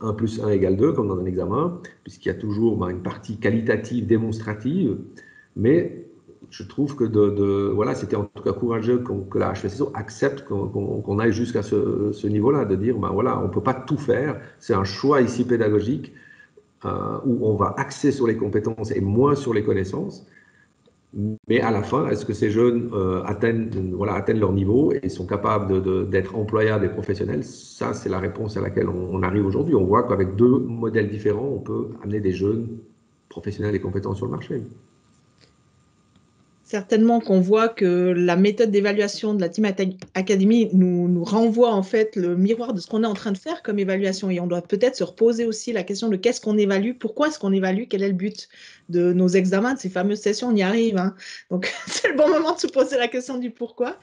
1 plus 1 égale 2, comme dans un examen, puisqu'il y a toujours une partie qualitative, démonstrative, mais je trouve que voilà, c'était en tout cas courageux que la HECSO accepte qu'on aille jusqu'à ce niveau-là, de dire, voilà, on ne peut pas tout faire, c'est un choix ici pédagogique où on va axer sur les compétences et moins sur les connaissances. Mais à la fin, est-ce que ces jeunes atteignent leur niveau et sont capables d'être employables et professionnels? Ça, c'est la réponse à laquelle on arrive aujourd'hui. On voit qu'avec deux modèles différents, on peut amener des jeunes professionnels et compétents sur le marché. Certainement qu'on voit que la méthode d'évaluation de la Team Academy nous renvoie en fait le miroir de ce qu'on est en train de faire comme évaluation. Et on doit peut-être se reposer aussi la question de qu'est-ce qu'on évalue, pourquoi est-ce qu'on évalue, quel est le but de nos examens, de ces fameuses sessions, on y arrive. Hein. Donc c'est le bon moment de se poser la question du pourquoi.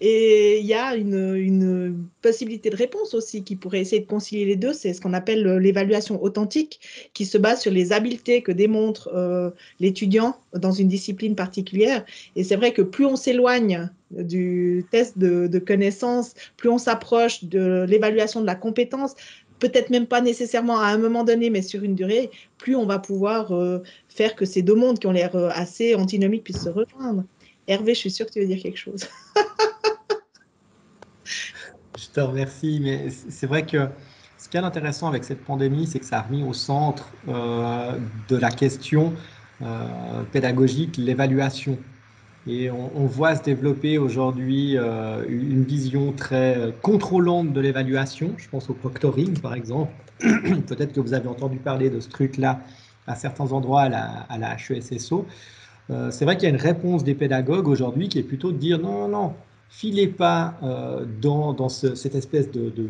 Et il y a une possibilité de réponse aussi qui pourrait essayer de concilier les deux, c'est ce qu'on appelle l'évaluation authentique, qui se base sur les habiletés que démontre l'étudiant dans une discipline particulière. Et c'est vrai que plus on s'éloigne du test de connaissance, plus on s'approche de l'évaluation de la compétence, peut-être même pas nécessairement à un moment donné, mais sur une durée, plus on va pouvoir faire que ces deux mondes qui ont l'air assez antinomiques puissent se rejoindre. Hervé, je suis sûre que tu veux dire quelque chose. Je te remercie, mais c'est vrai que ce qui est intéressant avec cette pandémie, c'est que ça a remis au centre de la question pédagogique l'évaluation. Et on voit se développer aujourd'hui une vision très contrôlante de l'évaluation. Je pense au proctoring, par exemple. Peut-être que vous avez entendu parler de ce truc-là à certains endroits à la HESSO. C'est vrai qu'il y a une réponse des pédagogues aujourd'hui qui est plutôt de dire non, non, non, filez pas dans cette espèce de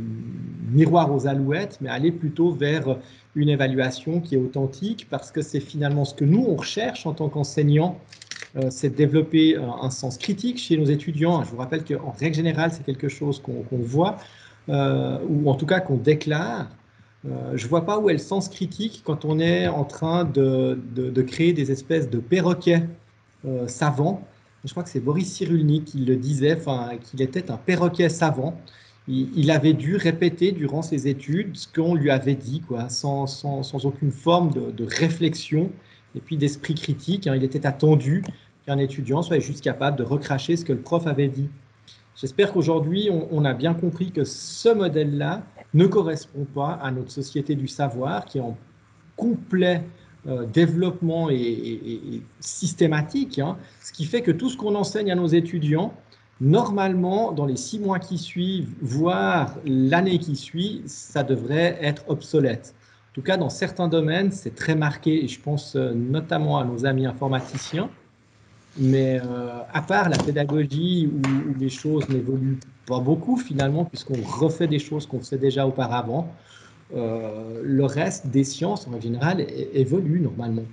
miroir aux alouettes, mais allez plutôt vers une évaluation qui est authentique, parce que c'est finalement ce que nous, on recherche en tant qu'enseignants, c'est de développer un sens critique chez nos étudiants. Je vous rappelle qu'en règle générale, c'est quelque chose qu'on voit, ou en tout cas qu'on déclare. Je ne vois pas où est le sens critique quand on est en train de créer des espèces de perroquets savants. Je crois que c'est Boris Cyrulnik qui le disait, qu'il était un perroquet savant. Il avait dû répéter durant ses études ce qu'on lui avait dit, quoi, sans aucune forme de réflexion et puis d'esprit critique. Hein. Il était attendu qu'un étudiant soit juste capable de recracher ce que le prof avait dit. J'espère qu'aujourd'hui, on a bien compris que ce modèle-là ne correspond pas à notre société du savoir, qui est en complet développement et systématique, hein, ce qui fait que tout ce qu'on enseigne à nos étudiants, normalement, dans les 6 mois qui suivent, voire l'année qui suit, ça devrait être obsolète. En tout cas, dans certains domaines, c'est très marqué, et je pense notamment à nos amis informaticiens. Mais à part la pédagogie où les choses n'évoluent pas beaucoup finalement, puisqu'on refait des choses qu'on faisait déjà auparavant, le reste des sciences en général évolue normalement.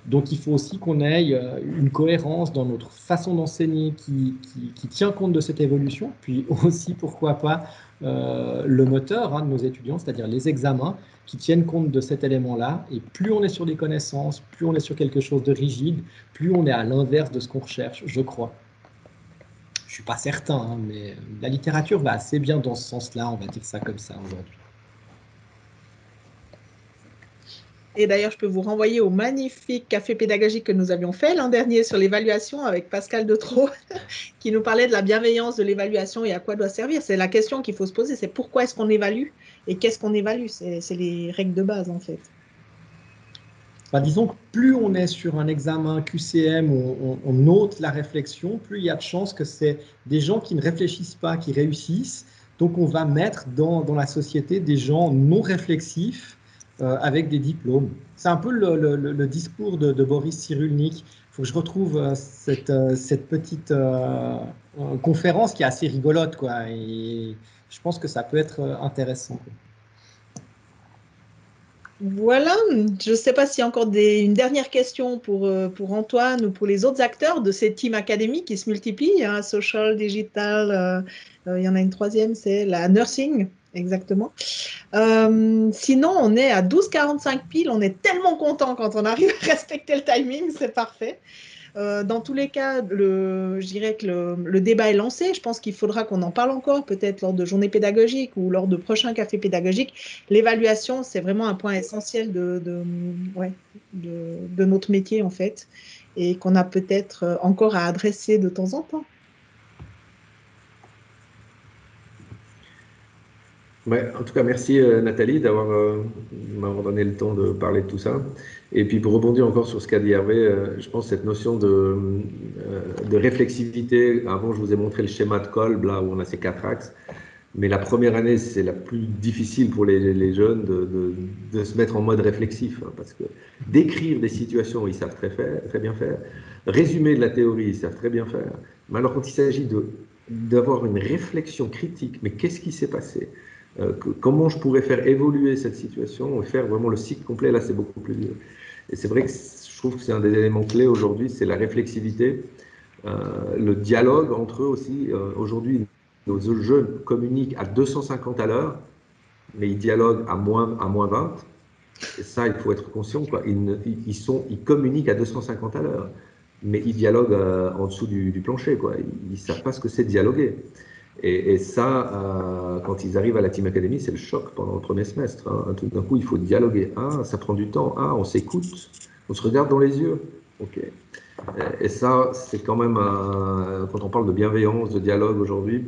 Donc il faut aussi qu'on ait une cohérence dans notre façon d'enseigner qui tient compte de cette évolution, puis aussi pourquoi pas le moteur de nos étudiants, c'est-à-dire les examens, qui tiennent compte de cet élément-là. Et plus on est sur des connaissances, plus on est sur quelque chose de rigide, plus on est à l'inverse de ce qu'on recherche, je crois. Je ne suis pas certain, hein, mais la littérature va assez bien dans ce sens-là, on va dire ça comme ça aujourd'hui. Et d'ailleurs, je peux vous renvoyer au magnifique café pédagogique que nous avions fait l'an dernier sur l'évaluation avec Pascal Detreau, qui nous parlait de la bienveillance de l'évaluation et à quoi doit servir. C'est la question qu'il faut se poser, c'est pourquoi est-ce qu'on évalue et qu'est-ce qu'on évalue? C'est les règles de base, en fait. Bah, disons que plus on est sur un examen QCM où on ôte la réflexion, plus il y a de chances que c'est des gens qui ne réfléchissent pas, qui réussissent. Donc on va mettre dans la société des gens non réflexifs avec des diplômes. C'est un peu le discours de Boris Cyrulnik. Il faut que je retrouve cette petite conférence qui est assez rigolote, quoi. Et je pense que ça peut être intéressant. Voilà, je ne sais pas s'il y a encore une dernière question pour Antoine ou pour les autres acteurs de ces teams académiques qui se multiplient, hein, social, digital, il y en a une troisième, c'est la nursing, exactement. Sinon, on est à 12h45 pile, on est tellement content quand on arrive à respecter le timing, c'est parfait. Dans tous les cas, je dirais que le débat est lancé. Je pense qu'il faudra qu'on en parle encore, peut-être lors de journées pédagogiques ou lors de prochains cafés pédagogiques. L'évaluation, c'est vraiment un point essentiel de notre métier, en fait, et qu'on a peut-être encore à adresser de temps en temps. Ouais, en tout cas, merci Nathalie m'avoir donné le temps de parler de tout ça. Et puis pour rebondir encore sur ce qu'a dit Hervé, je pense que cette notion de réflexivité, avant je vous ai montré le schéma de Kolb, là où on a ces 4 axes, mais la première année c'est la plus difficile pour les jeunes de se mettre en mode réflexif, hein, parce que décrire des situations, ils savent très bien faire, résumer de la théorie, ils savent très bien faire, mais alors quand il s'agit d'avoir une réflexion critique, mais qu'est-ce qui s'est passé? Comment je pourrais faire évoluer cette situation et faire vraiment le cycle complet, là c'est beaucoup plus dur. Et c'est vrai que je trouve que c'est un des éléments clés aujourd'hui, c'est la réflexivité, le dialogue entre eux aussi. Aujourd'hui, nos jeunes communiquent à 250 à l'heure, mais ils dialoguent à moins 20. Et ça, il faut être conscient, quoi. Ils communiquent à 250 à l'heure, mais ils dialoguent en dessous du plancher, quoi. Ils ne savent pas ce que c'est de dialoguer. Et ça, quand ils arrivent à la Team Academy, c'est le choc pendant le premier semestre, hein. Tout d'un coup, il faut dialoguer. Ah, ça prend du temps. Ah, on s'écoute. On se regarde dans les yeux. OK. Et ça, c'est quand même, quand on parle de bienveillance, de dialogue aujourd'hui,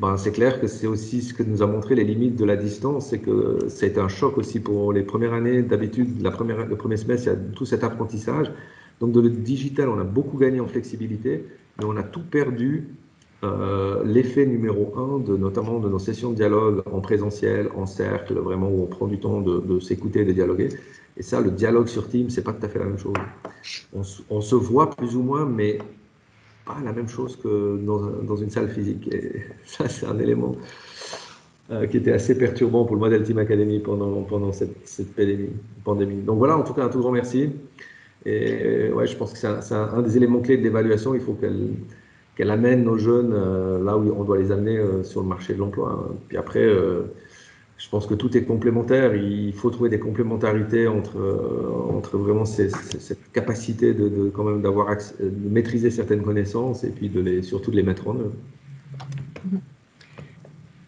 ben, c'est clair que c'est aussi ce que nous a montré les limites de la distance. C'est que ça a été un choc aussi pour les premières années. D'habitude, le premier semestre, il y a tout cet apprentissage. Donc, de le digital, on a beaucoup gagné en flexibilité, mais on a tout perdu. L'effet numéro 1, notamment de nos sessions de dialogue en présentiel, en cercle, vraiment où on prend du temps de s'écouter et de dialoguer. Et ça, le dialogue sur Teams, c'est pas tout à fait la même chose. On se voit plus ou moins, mais pas la même chose que dans une salle physique. Et ça, c'est un élément qui était assez perturbant pour le modèle Team Academy pendant cette pandémie. Donc voilà, en tout cas, un tout grand merci. Et ouais, je pense que c'est un des éléments clés de l'évaluation. Il faut qu'elle amène nos jeunes là où on doit les amener sur le marché de l'emploi, hein. Puis après, je pense que tout est complémentaire. Il faut trouver des complémentarités entre vraiment cette capacité quand même de maîtriser certaines connaissances et puis surtout de les mettre en œuvre.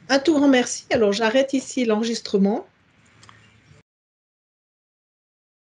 Un tout grand merci. Alors, j'arrête ici l'enregistrement.